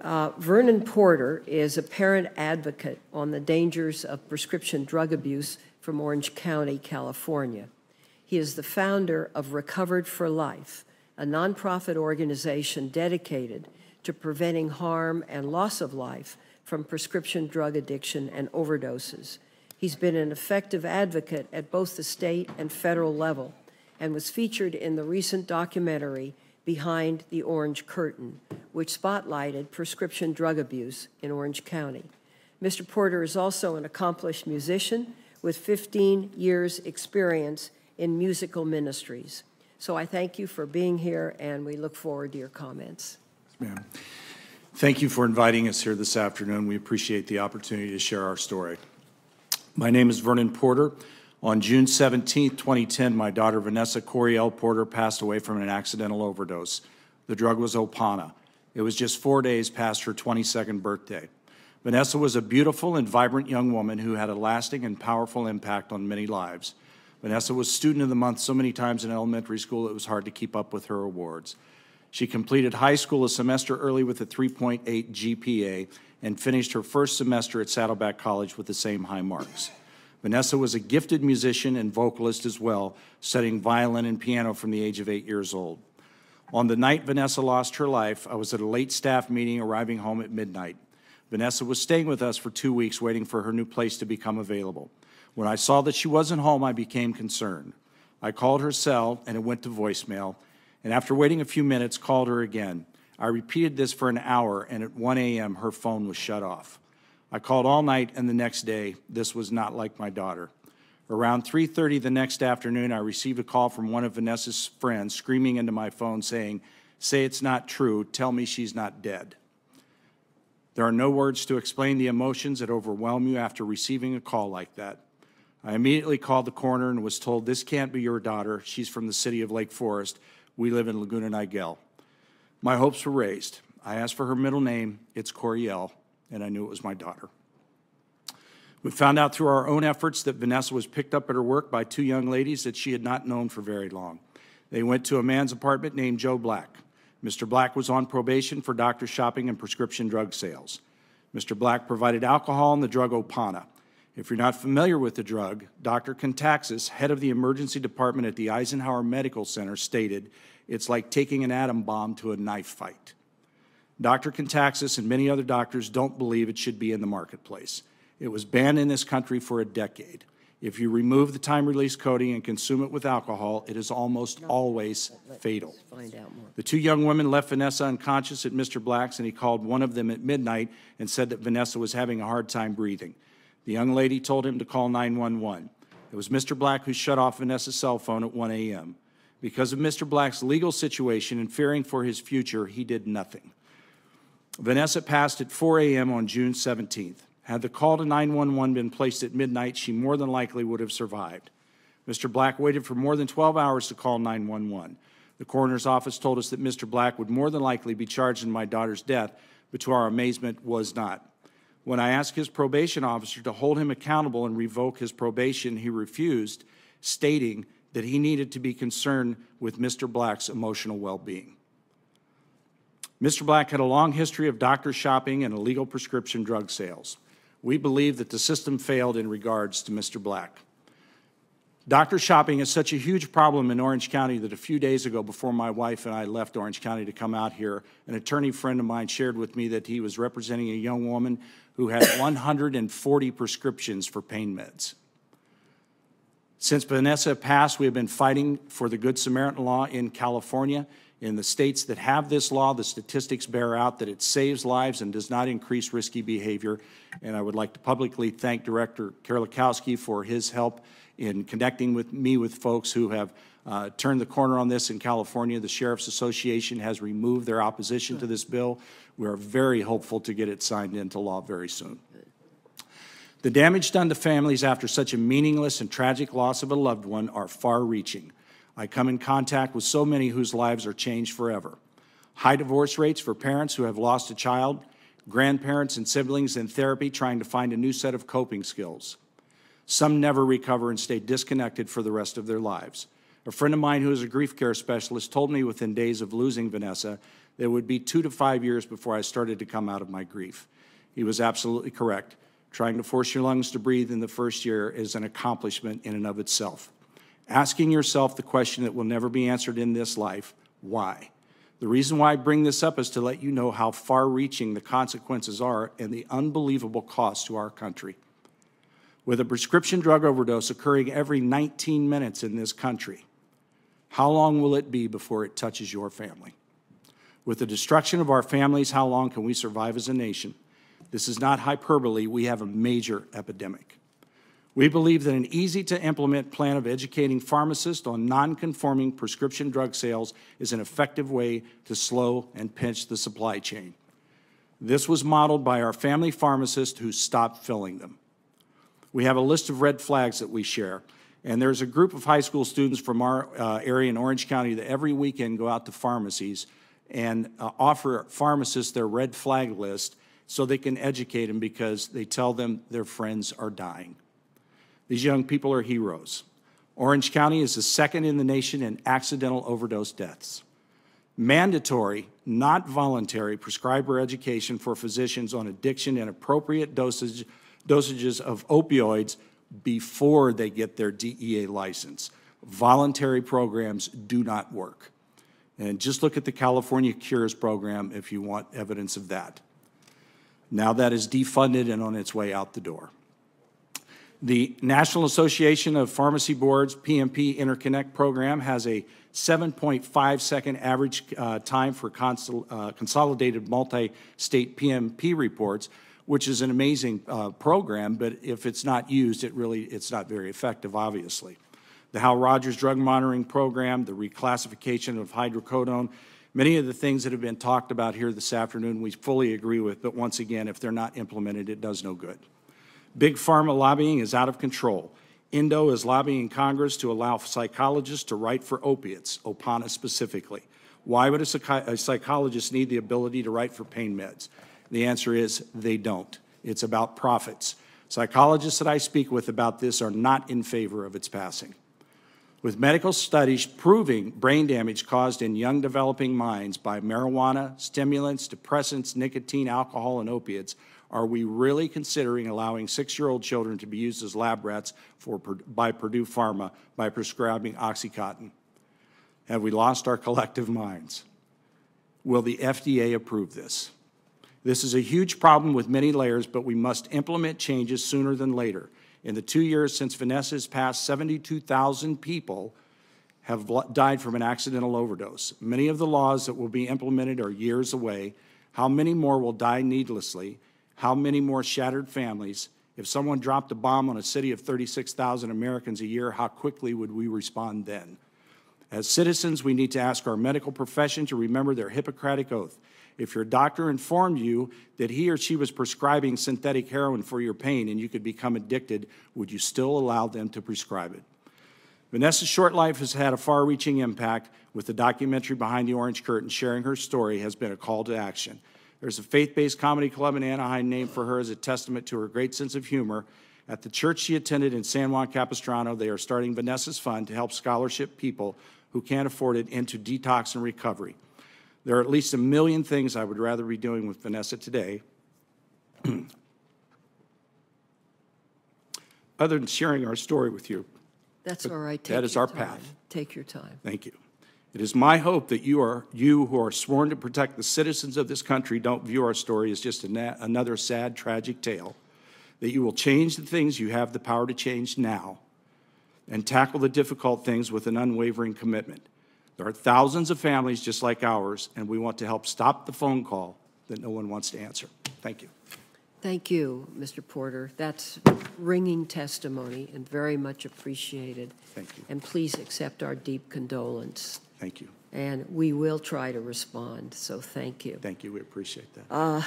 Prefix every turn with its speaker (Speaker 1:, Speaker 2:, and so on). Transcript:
Speaker 1: Vernon Porter is a parent advocate on the dangers of prescription drug abuse from Orange County, California. He is the founder of Recovered for Life, a nonprofit organization dedicated to preventing harm and loss of life from prescription drug addiction and overdoses. He's been an effective advocate at both the state and federal level and was featured in the recent documentary Behind the Orange Curtain, which spotlighted prescription drug abuse in Orange County. Mr. Porter is also an accomplished musician with 15 years' experience in musical ministries. So I thank you for being here, and we look forward to your comments.
Speaker 2: Yes, ma'am. Thank you for inviting us here this afternoon. We appreciate the opportunity to share our story. My name is Vernon Porter. On June 17, 2010, my daughter Vanessa Coriel Porter passed away from an accidental overdose. The drug was Opana. It was just 4 days past her 22nd birthday. Vanessa was a beautiful and vibrant young woman who had a lasting and powerful impact on many lives. Vanessa was Student of the Month so many times in elementary school it was hard to keep up with her awards. She completed high school a semester early with a 3.8 GPA and finished her first semester at Saddleback College with the same high marks. Vanessa was a gifted musician and vocalist as well, studying violin and piano from the age of 8 years old. On the night Vanessa lost her life, I was at a late staff meeting arriving home at midnight. Vanessa was staying with us for 2 weeks waiting for her new place to become available. When I saw that she wasn't home, I became concerned. I called her cell and it went to voicemail, and after waiting a few minutes, called her again. I repeated this for an hour, and at 1 a.m., her phone was shut off. I called all night, and the next day, this was not like my daughter. Around 3:30 the next afternoon, I received a call from one of Vanessa's friends screaming into my phone saying, "Say it's not true, tell me she's not dead." There are no words to explain the emotions that overwhelm you after receiving a call like that. I immediately called the coroner and was told, "This can't be your daughter. She's from the city of Lake Forest. We live in Laguna Niguel." My hopes were raised. I asked for her middle name. It's Coriel, and I knew it was my daughter. We found out through our own efforts that Vanessa was picked up at her work by 2 young ladies that she had not known for very long. They went to a man's apartment named Joe Black. Mr. Black was on probation for doctor shopping and prescription drug sales. Mr. Black provided alcohol and the drug Opana. If you're not familiar with the drug, Dr. Caucus, head of the emergency department at the Eisenhower Medical Center, stated, "It's like taking an atom bomb to a knife fight." Dr. Caucus and many other doctors don't believe it should be in the marketplace. It was banned in this country for a decade. If you remove the time-release coating and consume it with alcohol, it is almost always fatal. The 2 young women left Vanessa unconscious at Mr. Black's, and he called one of them at midnight and said that Vanessa was having a hard time breathing. The young lady told him to call 911. It was Mr. Black who shut off Vanessa's cell phone at 1 a.m. Because of Mr. Black's legal situation and fearing for his future, he did nothing. Vanessa passed at 4 a.m. on June 17th. Had the call to 911 been placed at midnight, she more than likely would have survived. Mr. Black waited for more than 12 hours to call 911. The coroner's office told us that Mr. Black would more than likely be charged in my daughter's death, but to our amazement was not. When I asked his probation officer to hold him accountable and revoke his probation, he refused, stating that he needed to be concerned with Mr. Black's emotional well-being. Mr. Black had a long history of doctor shopping and illegal prescription drug sales. We believe that the system failed in regards to Mr. Black. Doctor shopping is such a huge problem in Orange County that a few days ago, before my wife and I left Orange County to come out here, an attorney friend of mine shared with me that he was representing a young woman who had 140 prescriptions for pain meds. Since Vanessa passed, we have been fighting for the Good Samaritan law in California. In the states that have this law, the statistics bear out that it saves lives and does not increase risky behavior. And I would like to publicly thank Director Kerlikowski for his help in connecting with me with folks who have turned the corner on this in California. The Sheriff's Association has removed their opposition to this bill. We are very hopeful to get it signed into law very soon. The damage done to families after such a meaningless and tragic loss of a loved one are far-reaching. I come in contact with so many whose lives are changed forever. High divorce rates for parents who have lost a child, grandparents and siblings in therapy trying to find a new set of coping skills. Some never recover and stay disconnected for the rest of their lives. A friend of mine who is a grief care specialist told me within days of losing Vanessa that it would be 2 to 5 years before I started to come out of my grief. He was absolutely correct. Trying to force your lungs to breathe in the first year is an accomplishment in and of itself. Asking yourself the question that will never be answered in this life, why? The reason why I bring this up is to let you know how far-reaching the consequences are and the unbelievable cost to our country. With a prescription drug overdose occurring every 19 minutes in this country, how long will it be before it touches your family? With the destruction of our families, how long can we survive as a nation? This is not hyperbole. We have a major epidemic. We believe that an easy-to-implement plan of educating pharmacists on non-conforming prescription drug sales is an effective way to slow and pinch the supply chain. This was modeled by our family pharmacist who stopped filling them. We have a list of red flags that we share, and there's a group of high school students from our area in Orange County that every weekend go out to pharmacies and offer pharmacists their red flag list so they can educate them because they tell them their friends are dying. These young people are heroes. Orange County is the second in the nation in accidental overdose deaths. Mandatory, not voluntary, prescriber education for physicians on addiction and appropriate dosages of opioids before they get their DEA license. Voluntary programs do not work. And just look at the California Cures program if you want evidence of that. Now that is defunded and on its way out the door. The National Association of Pharmacy Boards PMP Interconnect program has a 7.5-second average time for consolidated multi-state PMP reports, which is an amazing program, but if it's not used, it's not very effective, obviously. The Hal Rogers Drug Monitoring Program, the reclassification of hydrocodone, many of the things that have been talked about here this afternoon we fully agree with, but once again, if they're not implemented, it does no good. Big pharma lobbying is out of control. Indo is lobbying Congress to allow psychologists to write for opiates, Opana specifically. Why would a psychologist need the ability to write for pain meds? The answer is they don't. It's about profits. Psychologists that I speak with about this are not in favor of its passing. With medical studies proving brain damage caused in young developing minds by marijuana, stimulants, depressants, nicotine, alcohol, and opiates, are we really considering allowing 6-year-old children to be used as lab rats by Purdue Pharma by prescribing OxyContin? Have we lost our collective minds? Will the FDA approve this? This is a huge problem with many layers, but we must implement changes sooner than later. In the 2 years since Vanessa has passed, 72,000 people have died from an accidental overdose. Many of the laws that will be implemented are years away. How many more will die needlessly? How many more shattered families? If someone dropped a bomb on a city of 36,000 Americans a year, how quickly would we respond then? As citizens, we need to ask our medical profession to remember their Hippocratic oath. If your doctor informed you that he or she was prescribing synthetic heroin for your pain and you could become addicted, would you still allow them to prescribe it? Vanessa's short life has had a far-reaching impact. With the documentary Behind the Orange Curtain, sharing her story has been a call to action. There's a faith-based comedy club in Anaheim named for her as a testament to her great sense of humor. At the church she attended in San Juan Capistrano, they are starting Vanessa's Fund to help scholarship people who can't afford it into detox and recovery. There are at least 1 million things I would rather be doing with Vanessa today, other than sharing our story with you.
Speaker 1: That's all right.
Speaker 2: That is our path.
Speaker 1: Take your time.
Speaker 2: Thank you. It is my hope that you who are sworn to protect the citizens of this country don't view our story as just another sad, tragic tale, that you will change the things you have the power to change now and tackle the difficult things with an unwavering commitment. There are thousands of families just like ours, and we want to help stop the phone call that no one wants to answer. Thank you.
Speaker 1: Thank you, Mr. Porter. That's ringing testimony and very much appreciated.
Speaker 2: Thank you.
Speaker 1: And please accept our deep condolence.
Speaker 2: Thank you.
Speaker 1: And we will try to respond, so thank you.
Speaker 2: Thank you. We appreciate that.